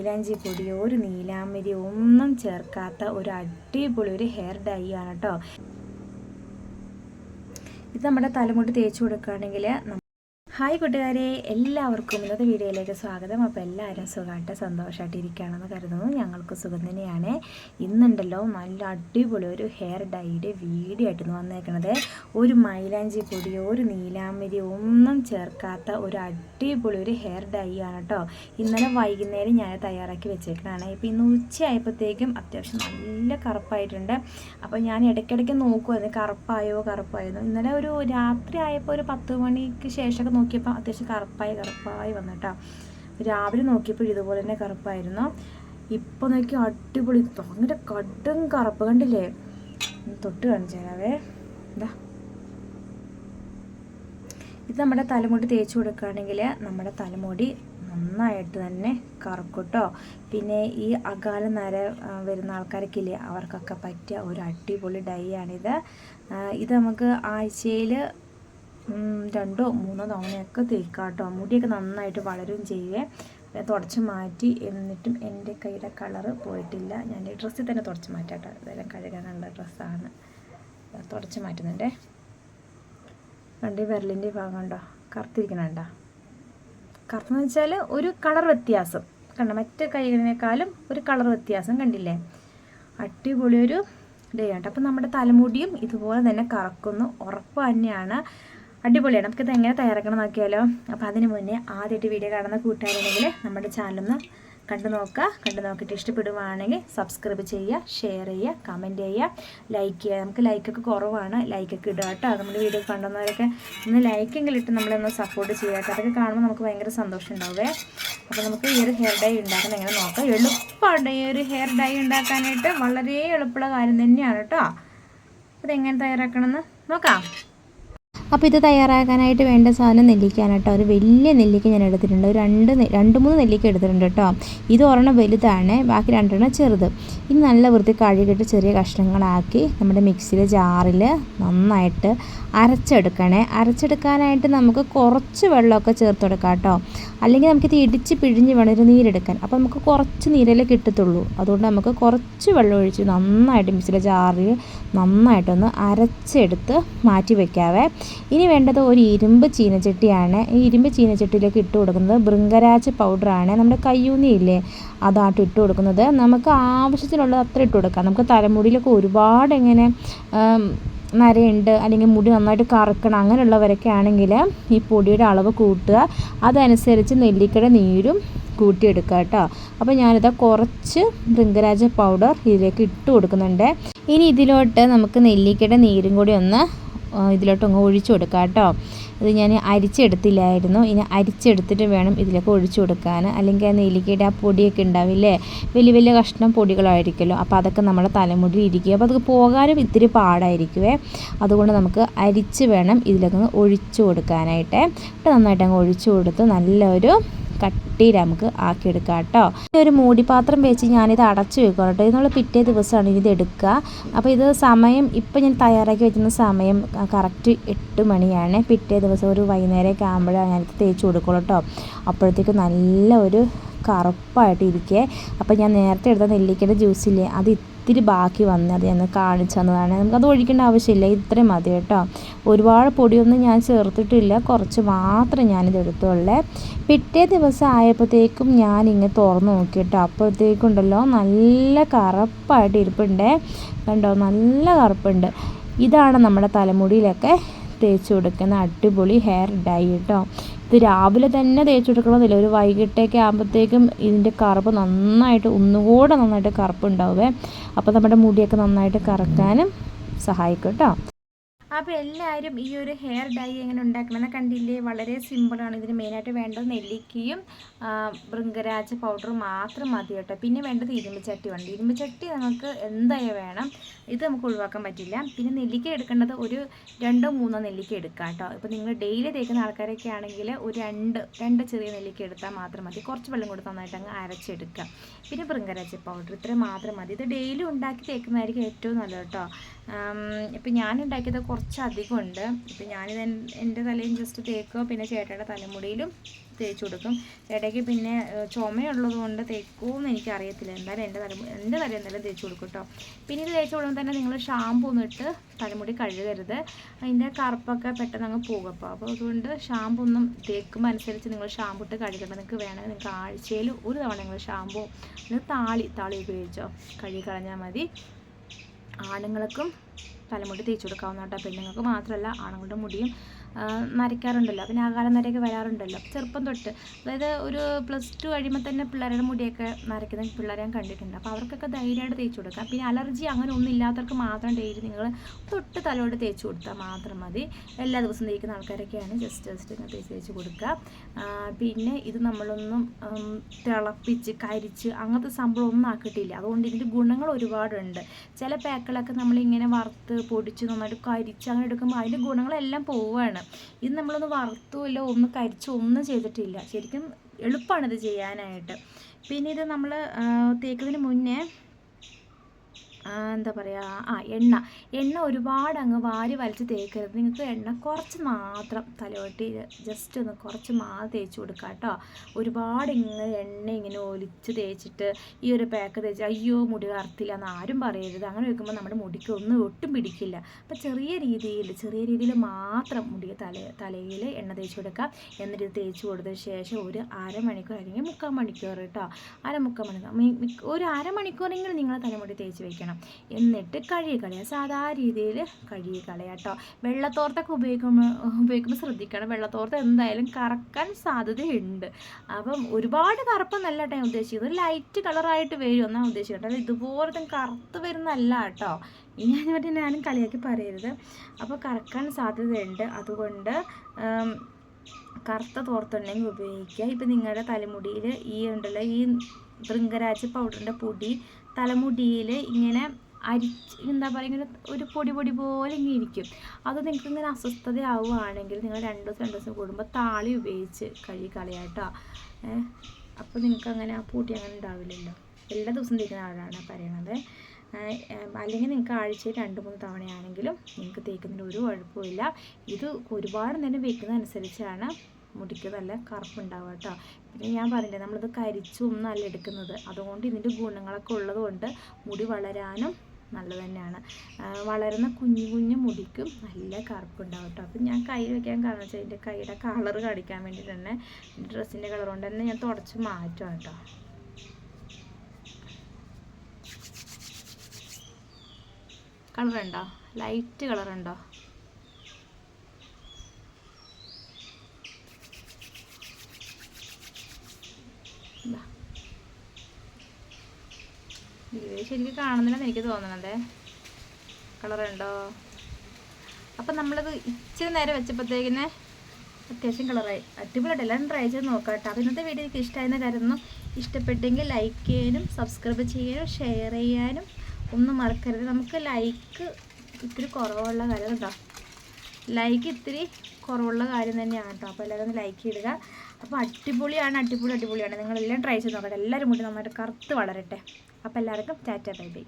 മൈലാഞ്ചി പൊടിയോ ഒരു നീലാമ്പരി ഒന്നും ചേർക്കാത്ത ഒരു അടിപൊളി ഒരു ഹെയർ ഡൈ ആണ് കേട്ടോ. ഇത് നമ്മുടെ തലമുടി തേച്ച് കൊടുക്കുകയാണെങ്കിൽ ഹായ് കൂട്ടുകാരെ, എല്ലാവർക്കും ഇന്നത്തെ വീഡിയോയിലേക്ക് സ്വാഗതം. അപ്പോൾ എല്ലാവരും സുഖമായിട്ട് സന്തോഷമായിട്ട് ഇരിക്കുകയാണെന്ന് കരുതുന്നു. ഞങ്ങൾക്ക് സുഖം തന്നെയാണ്. ഇന്നുണ്ടല്ലോ നല്ല അടിപൊളി ഒരു ഹെയർ ഡൈയുടെ വീഡിയോ ആയിട്ടാണ് വന്നേക്കണത്. ഒരു മൈലാഞ്ചി പൊടിയോ ഒരു നീലാമ്പരി ഒന്നും ചേർക്കാത്ത ഒരു അടിപൊളി ഒരു ഹെയർ ഡൈ ആണ് കേട്ടോ. ഇന്നലെ വൈകുന്നേരം ഞാൻ തയ്യാറാക്കി വെച്ചേക്കണതാണ്. ഇപ്പോൾ ഇന്ന് ഉച്ചയായപ്പോഴത്തേക്കും അത്യാവശ്യം നല്ല കറുപ്പായിട്ടുണ്ട്. അപ്പോൾ ഞാൻ ഇടയ്ക്കിടയ്ക്ക് നോക്കുമായിരുന്നു കറുപ്പായോ. ഇന്നലെ ഒരു രാത്രി ആയപ്പോൾ ഒരു 10 മണിക്ക് ശേഷമൊക്കെ നോക്കിയപ്പോൾ അത്യാവശ്യം കറുപ്പായി വന്നിട്ടാ. രാവിലെ നോക്കിയപ്പോൾ ഇതുപോലെ തന്നെ കറുപ്പായിരുന്നു. ഇപ്പോൾ നോക്കി അടിപൊളി ഭയങ്കര കടും കറുപ്പ് കണ്ടില്ലേ. തൊട്ട് കാണിച്ചേരാവേ. എന്താ ഇത് നമ്മുടെ തലമുടി തേച്ച് കൊടുക്കുകയാണെങ്കിൽ നമ്മുടെ തലമുടി നന്നായിട്ട് തന്നെ കറുക്കൂട്ടോ. പിന്നെ ഈ അകാല നര വരുന്ന ആൾക്കാരൊക്കെ ഇല്ലേ, അവർക്കൊക്കെ പറ്റിയ ഒരു അടിപൊളി ഡൈ ആണിത്. ഇത് നമുക്ക് ആഴ്ചയിൽ 2 or 3 തവണയൊക്കെ തേക്കാം കേട്ടോ. മുടിയൊക്കെ നന്നായിട്ട് വളരും ചെയ്യുവേ. തുടച്ച് മാറ്റി എന്നിട്ടും എൻ്റെ കയ്യിലെ കളറ് പോയിട്ടില്ല. ഞാൻ ഈ ഡ്രസ്സിൽ തന്നെ തുടച്ച് മാറ്റാം കേട്ടോ. ഇതെല്ലാം കഴുകാനുള്ള ഡ്രസ്സാണ്. തുടച്ച് മാറ്റുന്നുണ്ടേ. കണ്ടി വിരലിൻ്റെ ഭാഗം ഉണ്ടോ കറുത്തിരിക്കണുണ്ടോ. കറുത്തെന്ന് വെച്ചാൽ ഒരു കളർ വ്യത്യാസം കണ്ടോ, മറ്റേ കൈകളിനേക്കാളും ഒരു കളർ വ്യത്യാസം കണ്ടില്ലേ. അടിപൊളി ഒരു ഡേ ആണ്. അപ്പം നമ്മുടെ തലമുടിയും ഇതുപോലെ തന്നെ കറക്കുന്നു, ഉറപ്പ് തന്നെയാണ്. അടിപൊളിയാണ്. നമുക്കിത് എങ്ങനെ തയ്യാറാക്കണം നോക്കിയാലോ. അപ്പോൾ അതിന് മുന്നേ ആദ്യമായിട്ട് വീഡിയോ കാണുന്ന കൂട്ടുകാരാണെങ്കിൽ നമ്മുടെ ചാനലൊന്ന് കണ്ടു നോക്കിയിട്ട് ഇഷ്ടപ്പെടുവാണെങ്കിൽ സബ്സ്ക്രൈബ് ചെയ്യുക, ഷെയർ ചെയ്യുക, കമൻറ്റ് ചെയ്യുക, ലൈക്ക് ചെയ്യുക. നമുക്ക് ലൈക്കൊക്കെ കുറവാണ്, ലൈക്കൊക്കെ ഇടുക കേട്ടോ. നമ്മുടെ വീഡിയോ കണ്ടുവന്നവരൊക്കെ ഒന്ന് ലൈക്കെങ്കിലും ഇട്ട് നമ്മളൊന്ന് സപ്പോർട്ട് ചെയ്യുക കേട്ടോ. അതൊക്കെ കാണുമ്പോൾ നമുക്ക് ഭയങ്കര സന്തോഷം ഉണ്ടാവുമേ. അപ്പോൾ നമുക്ക് ഈ ഒരു ഹെയർ ഡൈ ഉണ്ടാക്കുന്നത് എങ്ങനെ നോക്കാം. എളുപ്പമാണ് ഈ ഒരു ഹെയർ ഡൈ ഉണ്ടാക്കാനായിട്ട്, വളരെ എളുപ്പമുള്ള കാര്യം തന്നെയാണ് കേട്ടോ. അതെങ്ങനെ തയ്യാറാക്കണമെന്ന് നോക്കാം. അപ്പോൾ ഇത് തയ്യാറാക്കാനായിട്ട് വേണ്ട സാധനം നെല്ലിക്കയാണ് കേട്ടോ. ഒരു വലിയ നെല്ലിക്ക ഞാൻ എടുത്തിട്ടുണ്ട്. ഒരു 2-3 നെല്ലിക്ക എടുത്തിട്ടുണ്ട് കേട്ടോ. ഇത് ഒരെണ്ണം വലുതാണ്, ബാക്കി 2 ചെറുത്. ഇനി നല്ല വൃത്തി കഴുകിയിട്ട് ചെറിയ കഷ്ണങ്ങളാക്കി നമ്മുടെ മിക്സിയിലെ ജാറിൽ നന്നായിട്ട് അരച്ചെടുക്കാനായിട്ട് നമുക്ക് കുറച്ച് വെള്ളമൊക്കെ ചേർത്ത് കൊടുക്കാം കേട്ടോ. അല്ലെങ്കിൽ നമുക്കിത് ഇടിച്ച് പിഴിഞ്ഞ് വേണം ഒരു നീരെടുക്കാൻ. അപ്പോൾ നമുക്ക് കുറച്ച് നീരല്ലേ കിട്ടത്തുള്ളൂ. അതുകൊണ്ട് നമുക്ക് കുറച്ച് വെള്ളം ഒഴിച്ച് നന്നായിട്ട് മിക്സിയിലെ ജാറിൽ നന്നായിട്ടൊന്ന് അരച്ചെടുത്ത് മാറ്റി വയ്ക്കാവേ. ഇനി വേണ്ടത് ഒരു ഇരുമ്പ് ചീനച്ചട്ടിയാണ്. ഈ ഇരുമ്പ് ചീനച്ചട്ടിയിലേക്ക് ഇട്ട് കൊടുക്കുന്നത് ഭൃംഗരാജ് പൗഡറാണ്. നമ്മുടെ കയ്യൂന്നിയില്ലേ, അതാട്ട് ഇട്ട് കൊടുക്കുന്നത്. നമുക്ക് ആവശ്യത്തിനുള്ളത് അത്ര ഇട്ട് കൊടുക്കാം. നമുക്ക് തലമുടിയിലൊക്കെ ഒരുപാട് എങ്ങനെ നരയുണ്ട് അല്ലെങ്കിൽ മുടി നന്നായിട്ട് കറക്കണം അങ്ങനെയുള്ളവരൊക്കെ ആണെങ്കിൽ ഈ പൊടിയുടെ അളവ് കൂട്ടുക. അതനുസരിച്ച് നെല്ലിക്കയുടെ നീരും കൂട്ടിയെടുക്കുക കേട്ടോ. അപ്പോൾ ഞാനിതാ കുറച്ച് ഭൃംഗരാജ പൗഡർ ഇതിലേക്ക് ഇട്ട് കൊടുക്കുന്നുണ്ട്. ഇനി ഇതിലോട്ട് നമുക്ക് നെല്ലിക്കയുടെ നീരും കൂടി ഒന്ന് ഇതിലോട്ടൊന്ന് ഒഴിച്ചു കൊടുക്കാം കേട്ടോ. ഇത് ഞാൻ അരിച്ചെടുത്തില്ലായിരുന്നു. ഇനി അരിച്ചെടുത്തിട്ട് വേണം ഇതിലേക്ക് ഒഴിച്ചു കൊടുക്കാൻ. അല്ലെങ്കിൽ ആ നെല്ലിക്കയുടെ ആ പൊടിയൊക്കെ ഉണ്ടാവില്ലേ, വലിയ കഷ്ണം പൊടികളായിരിക്കുമല്ലോ. അപ്പോൾ അതൊക്കെ നമ്മുടെ തലമുടിയിൽ ഇരിക്കുക. അപ്പോൾ അതൊക്കെ പോകാനും ഇത്തിരി പാടായിരിക്കുമേ. അതുകൊണ്ട് നമുക്ക് അരിച്ച് വേണം ഇതിലേക്ക് ഒഴിച്ചു കൊടുക്കാനായിട്ട്. നന്നായിട്ട് അങ്ങ് ഒഴിച്ചു കൊടുത്ത് നല്ലൊരു കട്ടിയിൽ നമുക്ക് ആക്കിയെടുക്കാം കേട്ടോ. ഒരു മൂടിപ്പാത്രം വെച്ച് ഞാനിത് അടച്ചു വെക്കാം കേട്ടോ. ഇതിനുള്ള പിറ്റേ ദിവസമാണ് ഇത് എടുക്കുക. അപ്പോൾ ഇത് സമയം ഇപ്പം ഞാൻ തയ്യാറാക്കി വെക്കുന്ന സമയം കറക്റ്റ് 8 മണിയാണ്. പിറ്റേ ദിവസം ഒരു വൈകുന്നേരമൊക്കെ ആകുമ്പോഴാണ് ഞാനിത് തേച്ച് കൊടുക്കുള്ളൂ കേട്ടോ. അപ്പോഴത്തേക്ക് നല്ല ഒരു കറുപ്പായിട്ട് ഇരിക്കേ. അപ്പോൾ ഞാൻ നേരത്തെ എടുത്ത നെല്ലിക്കയുടെ ജ്യൂസില്ലേ, അത് ഇത്തിരി ബാക്കി വന്ന് അത് ഞാൻ കാണിച്ചു തന്നതാണ്. നമുക്കത് ഒഴിക്കേണ്ട ആവശ്യമില്ല, ഇത്രയും മതി കേട്ടോ. ഒരുപാട് പൊടിയൊന്നും ഞാൻ ചേർത്തിട്ടില്ല, കുറച്ച് മാത്രം ഞാനിത് എടുത്തുള്ളേ. പിറ്റേ ദിവസം ആയപ്പോഴത്തേക്കും ഞാനിങ്ങനെ തുറന്ന് നോക്കിയിട്ടോ. അപ്പോഴത്തേക്കുണ്ടല്ലോ നല്ല കറുപ്പായിട്ട് ഇരിപ്പുണ്ടേ. കണ്ടോ, നല്ല കറുപ്പുണ്ട്. ഇതാണ് നമ്മുടെ തലമുടിയിലൊക്കെ തേച്ച് കൊടുക്കുന്ന അടിപൊളി ഹെയർ ഡൈ കേട്ടോ. ഇത് രാവിലെ തന്നെ തേച്ച് കൊടുക്കണമെന്നില്ല, ഒരു വൈകിട്ടേക്ക് ആകുമ്പോഴത്തേക്കും ഇതിൻ്റെ കറുപ്പ് ഒന്നുകൂടെ നന്നായിട്ട് കറുപ്പുണ്ടാവുമേ. അപ്പോൾ നമ്മുടെ മുടിയൊക്കെ നന്നായിട്ട് കറക്കാനും സഹായിക്കും കേട്ടോ. അപ്പോൾ എല്ലാവരും ഈ ഒരു ഹെയർ ഡൈ എങ്ങനെ ഉണ്ടാക്കണമെന്ന് കണ്ടില്ലേ. വളരെ സിമ്പിളാണ്. ഇതിന് മെയിനായിട്ട് വേണ്ടത് നെല്ലിക്കയും ഭൃംഗരാജ പൗഡറും മാത്രം മതി കേട്ടോ. പിന്നെ വേണ്ടത് ഇരുമ്പ് ചട്ടി ഉണ്ട്. ഇരുമ്പ് ചട്ടി നമുക്ക് എന്തായാലും വേണം, ഇത് നമുക്ക് ഒഴിവാക്കാൻ പറ്റില്ല. പിന്നെ നെല്ലിക്ക എടുക്കേണ്ടത് ഒരു 2-3 നെല്ലിക്ക എടുക്കാം കേട്ടോ. ഇപ്പോൾ നിങ്ങൾ ഡെയിലി തേക്കുന്ന ആൾക്കാരൊക്കെ ആണെങ്കിൽ ഒരു 2 ചെറിയ നെല്ലിക്ക എടുത്താൽ മാത്രം മതി. കുറച്ച് വെള്ളം കൂടി നന്നായിട്ട് അങ്ങ് അരച്ചെടുക്കുക. പിന്നെ ഭൃംഗരാജ പൗഡർ ഇത്ര മാത്രം മതി. ഇത് ഡെയിലി ഉണ്ടാക്കി തേക്കുന്നതായിരിക്കും ഏറ്റവും നല്ലത് കേട്ടോ. ഇപ്പം ഞാൻ ഉണ്ടാക്കിയത് കുറച്ചധികം ഉണ്ട്. ഇപ്പം ഞാനിത് എൻ്റെ തലയും ജസ്റ്റ് തേക്കുക, പിന്നെ ചേട്ടയുടെ തലമുടിയിലും തേച്ച് കൊടുക്കും. ചേട്ടയ്ക്ക് പിന്നെ ചുമയുള്ളത് കൊണ്ട് തേക്കുമെന്ന് എനിക്കറിയത്തില്ല. എന്തായാലും എൻ്റെ തല എന്തായാലും തേച്ച് കൊടുക്കും കേട്ടോ. പിന്നെ ഇത് തേച്ച് കൊടുക്കുമ്പോൾ തന്നെ നിങ്ങൾ ഷാമ്പൂ ഒന്നും ഇട്ട് തലമുടി കഴുകരുത്, അതിൻ്റെ കറുപ്പൊക്കെ പെട്ടെന്ന് അങ്ങ് പോകും. അപ്പോൾ അതുകൊണ്ട് ഷാമ്പൂ ഒന്നും തേക്കുമ്പോൾ അനുസരിച്ച് നിങ്ങൾ ഷാമ്പൂ ഇട്ട് കഴുകേണ്ട. നിങ്ങൾക്ക് വേണമെങ്കിൽ നിങ്ങൾക്ക് ആഴ്ചയിൽ ഒരു തവണ നിങ്ങൾ ഷാമ്പൂ താളി ഉപയോഗിച്ചോ കഴുകി കളഞ്ഞാൽ മതി. ആണുങ്ങൾക്കും തലമുടി തേച്ച് കൊടുക്കാവുന്ന കേട്ടോ. പെണ്ണുങ്ങൾക്ക് മാത്രമല്ല, ആണുങ്ങളുടെ മുടിയും നരയ്ക്കാറുണ്ടല്ലോ, പിന്നെ ആകാലം നരയൊക്കെ വരാറുണ്ടല്ലോ ചെറുപ്പം തൊട്ട്. അതായത് ഒരു +2 കഴിയുമ്പോൾ തന്നെ പിള്ളേരുടെ മുടിയൊക്കെ നരയ്ക്കുന്ന പിള്ളേരെ ഞാൻ കണ്ടിട്ടുണ്ട്. അപ്പോൾ അവർക്കൊക്കെ ധൈര്യമായിട്ട് തേച്ച് കൊടുക്കാം. പിന്നെ അലർജി അങ്ങനെ ഒന്നും ഇല്ലാത്തവർക്ക് മാത്രം ഡെയിലി നിങ്ങൾ തൊട്ട് തലോട് തേച്ച് കൊടുത്താൽ മാത്രം മതി. എല്ലാ ദിവസവും തേക്കുന്ന ആൾക്കാരൊക്കെയാണ് ജസ്റ്റ് ഇങ്ങനെ തേച്ച് കൊടുക്കുക. പിന്നെ ഇത് നമ്മളൊന്നും തിളപ്പിച്ച് കരിച്ച് അങ്ങനത്തെ സംഭവം ഒന്നും ആക്കിയിട്ടില്ല. അതുകൊണ്ട് ഇതിൻ്റെ ഗുണങ്ങൾ ഒരുപാടുണ്ട്. ചില പാക്കുകളൊക്കെ നമ്മളിങ്ങനെ വറുത്ത് പൊടിച്ച് നന്നായിട്ട് കരിച്ച് അങ്ങനെ എടുക്കുമ്പോൾ അതിൻ്റെ ഗുണങ്ങളെല്ലാം പോവുകയാണ്. ഇത് നമ്മളൊന്ന് വറുത്തുമില്ല, ഒന്ന് കരിച്ചോ ഒന്നും ചെയ്തിട്ടില്ല. ശരിക്കും എളുപ്പമാണിത് ചെയ്യാനായിട്ട്. പിന്നെ ഇത് നമ്മൾ തേക്കുന്നതിന് മുന്നേ എന്താ പറയുക, എണ്ണ ഒരുപാട് അങ്ങ് വാരി വലിച്ച് തേക്കരുത്. നിങ്ങൾക്ക് എണ്ണ കുറച്ച് മാത്രം തലയോട്ടി ജസ്റ്റ് ഒന്ന് കുറച്ച് മാത്രം തേച്ച് കൊടുക്കുക കേട്ടോ. ഒരുപാട് എണ്ണ ഇങ്ങനെ ഒലിച്ച് തേച്ചിട്ട് ഈ ഒരു പാക്ക് തേച്ച് അയ്യോ മുടി കറുത്തില്ല എന്ന് ആരും പറയരുത്. അങ്ങനെ വെക്കുമ്പോൾ നമ്മുടെ മുടിക്ക് ഒട്ടും പിടിക്കില്ല. അപ്പോൾ ചെറിയ രീതിയിൽ മാത്രം തലയിൽ എണ്ണ തേച്ച് കൊടുക്കുക. എന്നിട്ട് ഇത് തേച്ച് കൊടുത്തതിന് ശേഷം ഒരു അരമണിക്കൂർ അല്ലെങ്കിൽ 3/4 മണിക്കൂർ കേട്ടോ, ഒരു അരമണിക്കൂറെങ്കിലും നിങ്ങൾ തലമുടി തേച്ച് വെക്കണം. എന്നിട്ട് കഴുകി കളയുക, സാധാ രീതിയിൽ കഴുകി കളയുക കേട്ടോ. വെള്ളത്തോർത്തൊക്കെ ഉപയോഗിക്കുമ്പോൾ ശ്രദ്ധിക്കണം. വെള്ളത്തോർത്ത് എന്തായാലും കറക്കാൻ സാധ്യതയുണ്ട്. അപ്പം ഒരുപാട് കറുപ്പൊന്നല്ല കേട്ടോ ഞാൻ ഉദ്ദേശിച്ചത്, ഒരു ലൈറ്റ് കളറായിട്ട് വരും എന്നാണ് ഉദ്ദേശിച്ചത് കേട്ടോ. ഇതുപോലത്തെ കറുത്ത് വരുന്നല്ല കേട്ടോ. ഇനി അതിനെ ഞാനും കളിയാക്കി പറയരുത്. അപ്പോൾ കറക്കാൻ സാധ്യതയുണ്ട്. അതുകൊണ്ട് കറുത്ത തോർത്തുണ്ടെങ്കിൽ ഉപയോഗിക്കുക. ഇപ്പം നിങ്ങളുടെ തലമുടിയിൽ ഈ ഭൃംഗരാജ് പൗഡറിൻ്റെ പൊടി തലമുടിയിൽ ഇങ്ങനെ എന്താ പറയുക, ഇങ്ങനെ ഒരു പൊടി പോലെ ഇങ്ങനെ ഇരിക്കും. അത് നിങ്ങൾക്ക് ഇങ്ങനെ അസ്വസ്ഥതയാവുകയാണെങ്കിൽ നിങ്ങൾ 2 ദിവസം കൂടുമ്പോൾ താളി ഉപയോഗിച്ച് കഴുകി കളയാം കേട്ടോ. അപ്പോൾ നിങ്ങൾക്ക് അങ്ങനെ ആ പൊടി അങ്ങനെ ഉണ്ടാവില്ലല്ലോ. എല്ലാ ദിവസവും തേക്കുന്ന ആളാണ് പറയണത്. അല്ലെങ്കിൽ നിങ്ങൾക്ക് ആഴ്ചയിൽ 2-3 തവണയാണെങ്കിലും നിങ്ങൾക്ക് തേക്കുന്നതിന് ഒരു കുഴപ്പമില്ല. ഇത് ഒരുപാട് നേരം വെക്കുന്നതനുസരിച്ചാണ് മുടിക്ക് നല്ല കറുപ്പുണ്ടാവുക കേട്ടോ. പിന്നെ ഞാൻ പറഞ്ഞില്ലേ, നമ്മളിത് കരിച്ചൊന്നും അല്ല എടുക്കുന്നത്. അതുകൊണ്ട് ഇതിൻ്റെ ഗുണങ്ങളൊക്കെ ഉള്ളത് കൊണ്ട് മുടി വളരാനും നല്ലത് തന്നെയാണ്. വളരുന്ന കുഞ്ഞു മുടിക്കും നല്ല കറുപ്പുണ്ടാവും കേട്ടോ. അപ്പം ഞാൻ കൈ വയ്ക്കാൻ കാരണം വെച്ചാൽ എൻ്റെ കൈയുടെ കളർ കാണിക്കാൻ വേണ്ടിയിട്ട് തന്നെ ഡ്രസ്സിൻ്റെ കളർ കൊണ്ട് തന്നെ ഞാൻ തുടച്ച് മാറ്റും കേട്ടോ. കളറുണ്ടോ? ലൈറ്റ് കളറുണ്ടോ? ഇത് ശരിക്കും കാണുന്നില്ലെന്ന് എനിക്ക് തോന്നണത്. കളറുണ്ടോ? അപ്പം നമ്മളത് ഇച്ചിരി നേരം വെച്ചപ്പോഴത്തേക്കിന് അത്യാവശ്യം കളറായി. അടിപൊളിയായിട്ട് എല്ലാവരും ട്രൈ ചെയ്ത് നോക്കാം കേട്ടോ. അപ്പോൾ ഇന്നത്തെ വീഡിയോ എനിക്ക് ഇഷ്ടമായെന്ന് കരുതുന്നു. ഇഷ്ടപ്പെട്ടെങ്കിൽ ലൈക്ക് ചെയ്യാനും സബ്സ്ക്രൈബ് ചെയ്യാനും ഷെയർ ചെയ്യാനും ഒന്നും മറക്കരുത്. നമുക്ക് ലൈക്ക് ഇത്തിരി കുറവുള്ള കാര്യം കേട്ടോ. ലൈക്ക് ഇത്തിരി കുറവുള്ള കാര്യം തന്നെയാണ് കേട്ടോ. അപ്പോൾ എല്ലാവരും ഒന്ന് ലൈക്ക് ഇടുക. അപ്പോൾ അടിപൊളിയാണ്. നിങ്ങളെല്ലാം ട്രൈ ചെയ്ത് നോക്കട്ടെ. എല്ലാവരും കൂടി നന്നായിട്ട് കറുത്ത് വളരട്ടെ. അപ്പോൾ എല്ലാവർക്കും ടാറ്റ ബൈ ബൈ.